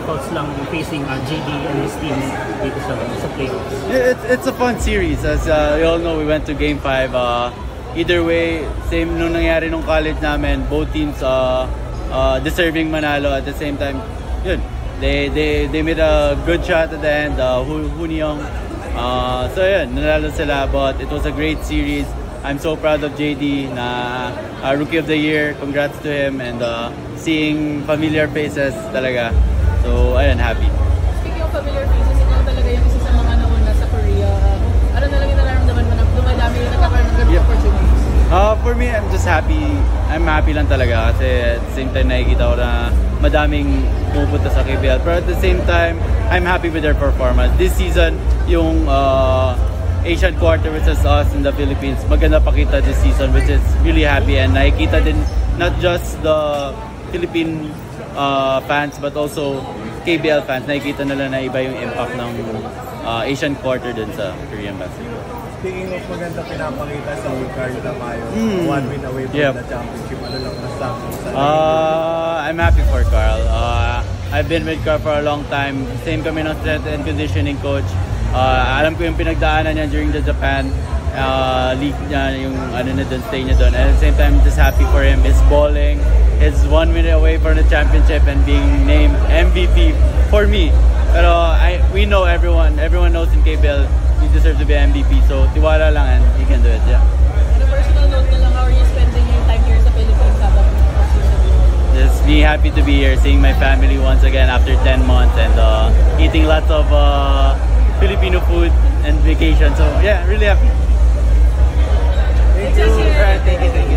thoughts lang facing JD and his team dito sa playoffs? It's a fun series. As you all know, we went to Game 5. Either way, same nung nangyari nung college namin, both teams deserving manalo. At the same time, yun, they made a good shot at the end. Hunyong. So yun, nanalo sila, but it was a great series. I'm so proud of JD na Rookie of the Year. Congrats to him, and seeing familiar faces talaga. So ayun, happy. Speaking of familiar faces, ikaw talaga yung isa sa mga nauna sa Korea. Ano na lang yung nararamdaman mo na dumadami yung nagkakaroon ng ganung opportunities? For me, I'm just happy. I'm happy lang talaga kasi at the same time nakikita ko na madaming pumupunta sa KBL. But at the same time, I'm happy with their performance. This season, yung Asian quarter versus us in the Philippines, maganda pakita this season, which is really happy, and nakikita din not just the Philippine fans but also KBL fans, nakikita nila na iba yung impact ng Asian quarter din sa Korean basketball. Speaking of maganda pinapakita sa Carl Tamayo, 1 win away from the championship, ano lang nasabi sa I'm happy for Carl. I've been with Carl for a long time. Same kami ng strength and conditioning coach. Alam ko yung pinagdaanan niya during the Japan league niya, yung ano na doon, stay niya doon. And at the same time, just happy for him. He's balling. He's 1 win away from the championship and being named MVP for me. Pero we know everyone knows in KBL he deserves to be MVP. So tiwala lang and he can do it. Yeah. On a personal note na lang, how are you spending your time here sa Philippines? Just be happy to be here, seeing my family once again after 10 months, and eating lots of Filipino food and vacation. So yeah, really happy. Thank you. Thank you.